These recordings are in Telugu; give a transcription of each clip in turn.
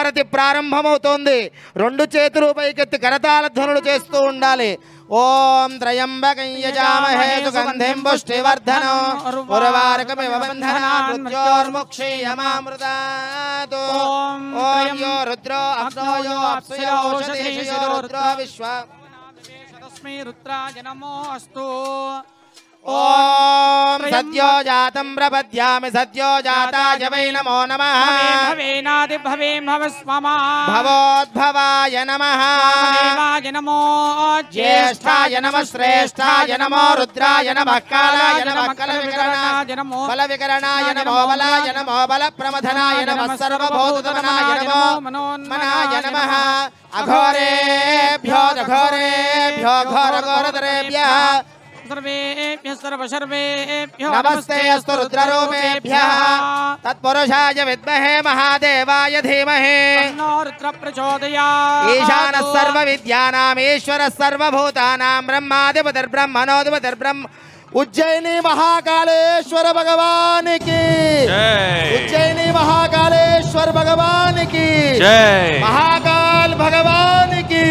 హారతి ప్రారంభమవుతోంది. రెండు చేతులు పైకెత్తి కరతాళ ధ్వనులు చేస్తూ ఉండాలి. ఓం త్రయంబకం యజామహే సుగంధిం పుష్టివర్ధనం ఉర్వారుకమివ బంధనాన్ మృత్యోర్ముక్షీయమామృతాత్. ఓం యో రుద్రో అగ్నో యో అప్సయో ఓషధీషయో రుద్రో విశ్వ తస్మై రుద్రాయ నమోస్తు. ఓం సద్యో జాతం ప్రపద్యామి సద్యో జాతాయ వై నమో నమః. భవేనాది భవేం భవస్మమా భవోద్భవాయ నమః. దేవాయ నమో జ్యేష్ఠాయ నమః శ్రేష్ఠాయ నమో రుద్రాయ నమః కాలాయ నమః కలవికరణాయ నమో బలవికరణాయ నమో బలాయ నమో బలప్రమథనాయ నమః సర్వభూతమనాయ నమో మనోన్మనాయ నమః. అఘోరేభ్యో ఘోరేభ్యో ఘోరఘోరతరేభ్యః సర్వేభ్యః సర్వసర్వేభ్యో నమస్తే అస్తు రుద్రరూపేభ్యః. తత్పురుషాయ విద్మహే మహాదేవాయ ధీమహి తన్నో రుద్ర ప్రచోదయాత్. ఈశానః సర్వవిద్యానాం ఈశ్వరః సర్వభూతానాం బ్రహ్మాధిపతిర్బ్రహ్మణోధిపతిర్బ్రహ్మ. ఉజ్జయిని మహాకాళేశ్వర భగవానికి ఉజ్జయిని మహాకాళేశ్వర భగవానికి మహాకాల్ భగవానికి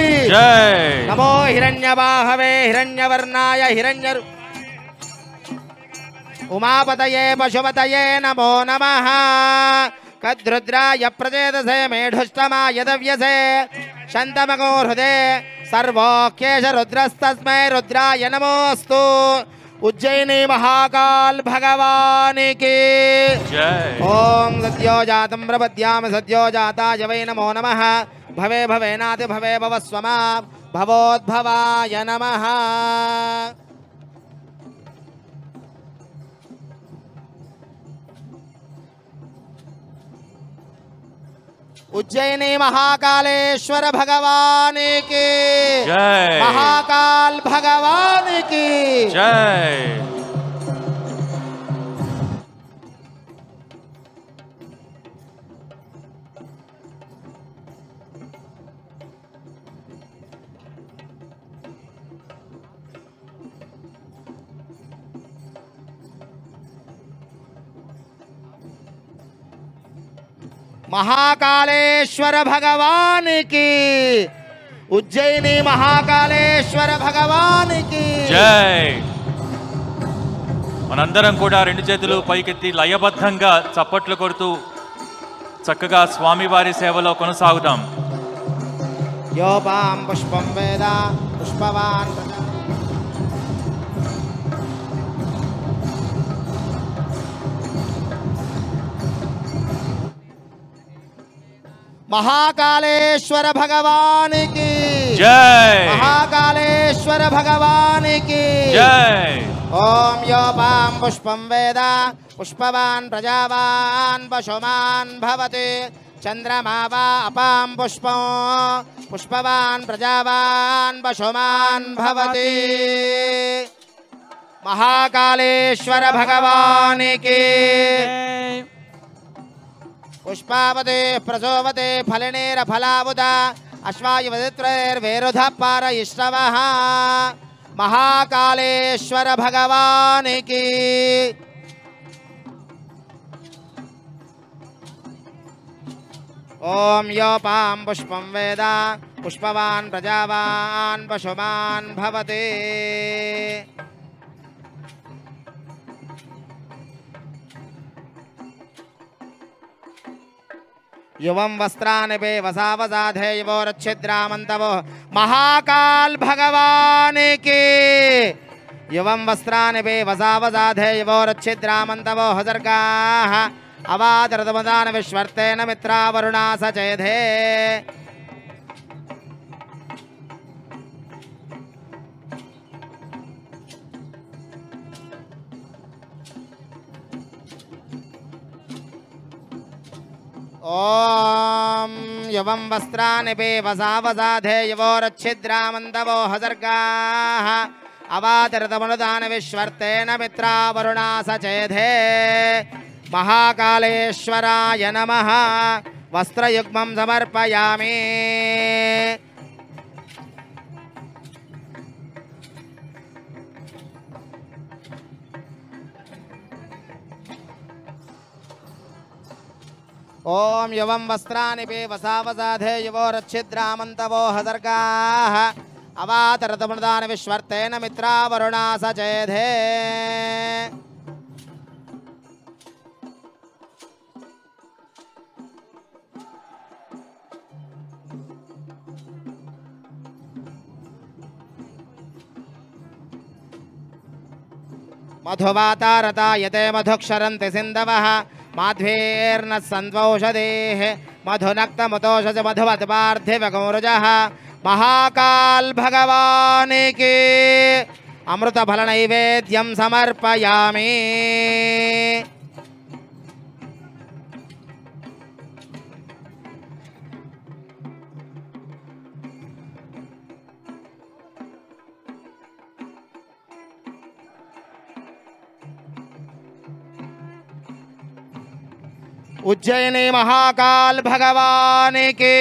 నమో హిరణ్యబాహవే హిరణ్యవర్ణాయ హిరణ్య ఉమాపతయే పశుపతయే నమో నమః. కద్రుద్రాయ ప్రచేదసే మేఢుష్టమాయ దవ్యసే శంతమగో హృదే సర్వోఖ్యేష రుద్రస్తస్మై రుద్రాయ నమోస్తు. ఉజ్జయిని మహాకాల్ భగవానికి ఓం సద్యో జాతం ప్రపద్యామి సద్యో జాతాయ వై నమో నమః. భవే భవేనాతి భవే భవస్వమా భవోద్భవాయ నమః. ఉజ్జయిని మహాకాళేశ్వర భగవానికి మహాకాల్ భగవానికి మహాకాళేశ్వర భగవానికి ఉజ్జయిని మహాకాళేశ్వర భగవానికి జై. మనందరం కూడా రెండు చేతులు పైకెత్తి లయబద్ధంగా చప్పట్లు కొడుతూ చక్కగా స్వామివారి సేవలో కొనసాగుదాం. యోపాం పుష్పం వేద పుష్పవాన్ మహాకాళేశ్వర భగవానికి జై. మహాకాళేశ్వర భగవానికి జై. ఓం యోపాం పుష్పం వేద పుష్పవాన్ ప్రజావాన్ పశుమాన్ భవతి చంద్రమా వా అపాం పుష్పం పుష్పవాన్ ప్రజావాన్ పశుమాన్ భవతి. మహాకాళేశ్వర భగవానికి పుష్పావతే ప్రసోవతే ఫలనేర ఫలావుత అశ్వాయువదిత్రైర్వేరుధ పారయిష్ణవః. మహాకాళేశ్వర భగవానికి ఓం యోపాం పుష్పం వేద పుష్పవాన్ ప్రజావాన్ పశుమాన్ భవతి. యువం వస్త్రాని పే వసావసాధే యువోరచ్ఛిద్రామంతవో మహాకాల్ భగవానికి యువం వస్త్రాని పే వసావసాధే యువోరచ్ఛిద్రామంతవో హసర్గాః అవాదరతమదాన విశ్వర్తేన మిత్రావరుణా సచేధే. ఓం యువం వస్త్రాని పే వసావసాధే యువోరచ్ఛిద్రామంతవో హసర్గాః అవాతిరతమనుదాన విశ్వర్తేన మిత్రావరుణా సచేధే. మహాకాళేశ్వరాయ నమః. వస్త్రయుగ్మం సమర్పయామి. ఓం యువం వస్త్రాని పే వసావసాధే యువో రచ్చిద్రామంతవో హసర్గాః అవాతరతమృదాన విశ్వర్తేన మిత్రావరుణా సచేధే మధువాతారతాయతే మధుక్షరంతి సింధవః మాధ్వేర్న సంద్వౌషధేః మధునక్తముతోషజ మధువత్ పార్థివగౌరజః మహాకాల్ భగవానికి అమృత ఫల నైవేద్యం సమర్పయామి. उज्जयिनी महाकाल भगवान की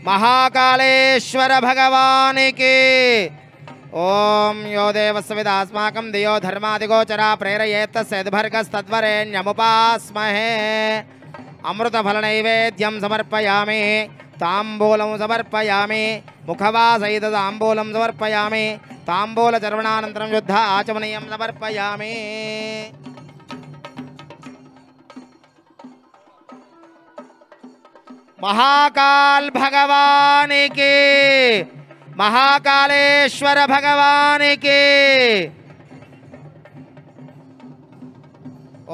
महाकालेश्वर भगवान की ओम यो देवस्विदास्माकं दियो धर्मादिगोचरा प्रेरयेत् तस्यद्भर्गस्तद्वरेण्यमुपास्महे अमृतफलनैवेद्यं समर्पयामि ताम्बूलं समर्पयामि मुखवासहित ताम्बूलं समर्पयामि ताम्बूलचर्वणानन्तरं शुद्ध आचमनीयं समर्पयामि. महाकाल भगवान की महाकालेश्वर भगवान की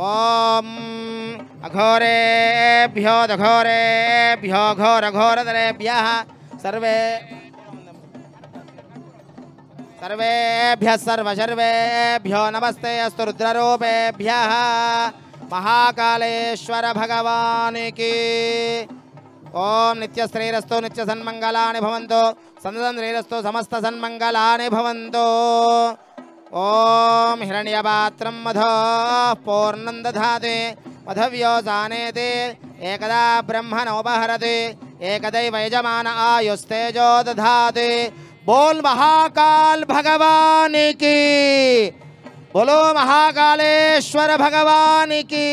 ओम अघोरेभ्यो दघोरेभ्यो घोरघोरधरेभ्यः सर्वेभ्यः सर्वशर्वेभ्यो नमस्ते अस्तु रुद्ररूपेभ्यः महाकालेश्वर भगवान की ओम नित्यश्रीरस्तु नित्यसन्मंगलानि भवन्तु सन्ततं श्रीरस्तु समस्त सन्मंगलानि भवन्तु. ओम हिरण्यपात्रं मधोः पूर्णं दधाति मधव्योजानेति एकदा ब्रह्मणोपहरति एकदैव यजमान आयुस्तेजो दधाति. बोल महाकाल भगवान की बोलो महाकालेश्वर भगवान की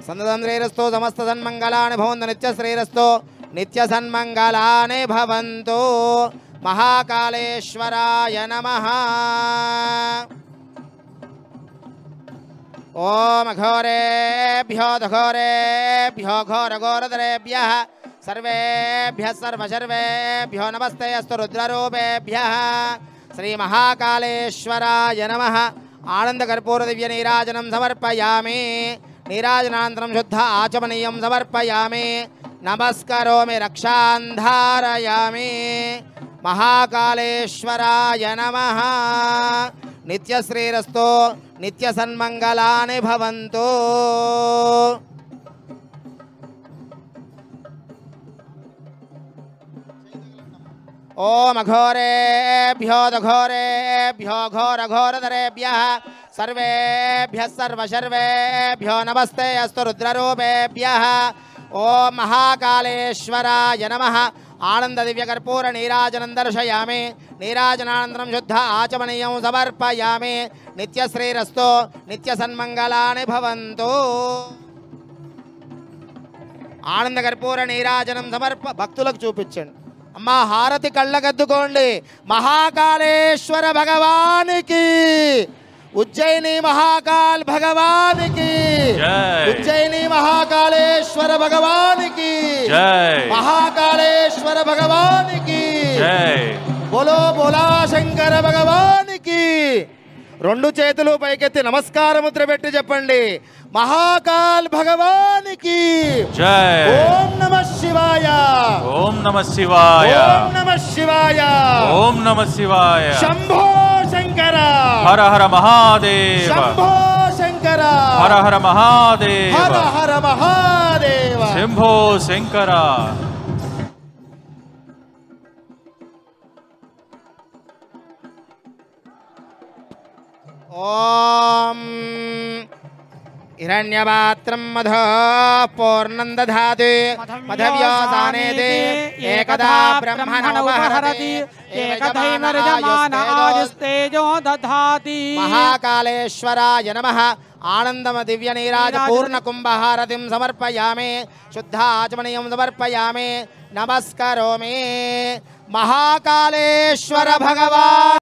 सन्दतं श्रीरस्तु समस्त सन्मंगलानि भवन्तु नित्यश्रीरस्तु नित्यसन्मंगलानि भवन्तु. महाकालेश्वराय नमः. ओम घोरेभ्यो दघोरेभ्यो घोरघोरधरेभ्यः सर्वेभ्यः सर्वशर्वेभ्यो नमस्ते अस्तु रुद्ररूपेभ्यः श्री महाकालेश्वराय नमः. आनंदकर्पूर दिव्य नीराजनं समर्पयामि. नीराजनानन्तरं शुद्ध आचमनीयं समर्पयामि. नमस्करोमि रक्षां धारयामि. महाकालेश्वराय नमः. नित्यश्रीरस्तु नित्यसन्मंगलानि भवन्तु. ओम अघोरेभ्यो दघोरेभ्यो घोरघोरधरेभ्यः सर्वेभ्यः सर्वशर्वेभ्यो नमस्ते अस्तु रुद्ररूपेभ्यः. ओम महाकालेश्वराय नमः. आनंद दिव्य कर्पूर नीराजनं दर्शयामि. नीराजनानन्तरं शुद्ध आचमनीयं समर्पयामि. नित्यश्रीरस्तु नित्यसन्मंगलानि भवन्तु. आनंद कर्पूर नीराजनं భక్తులకు చూపించండి. అమ్మా హారతి కళ్ళకద్దుకోండి. మహాకాళేశ్వర భగవానికి उज्जयिनी महाकाल भगवान की उज्जयिनी महाकालेश्वर भगवान की महाकालेश्वर भगवान की बोलो बोला शंकर भगवान की. రెండు చేతులు పైకెత్తి నమస్కార ముద్ర పెట్టి చెప్పండి. మహాకాల్ భగవానికి జై. ఓం నమః శివాయ ఓం నమః శివాయ ఓం నమః శివాయ ఓం నమః శివాయ. శంభో శంకర హర హర మహాదేవ శంభో శంకర హర హర మహాదేవ హర హర మహాదేవ శంభో శంకర. ओम हिरण्यपात्रं मधो पूर्णं दधाति मधव्योसानेति एकदा ब्रह्मणोपहरति एकदैर्यजमानादिस्तेजो दधाति महाकालेश्वराय नमः आनंदम दिव्य नीराज पूर्ण कुंभहारतिं समर्पयामि शुद्धाचमनीयं समर्पयामि नमस्करोमि महाकालेश्वर भगवान्।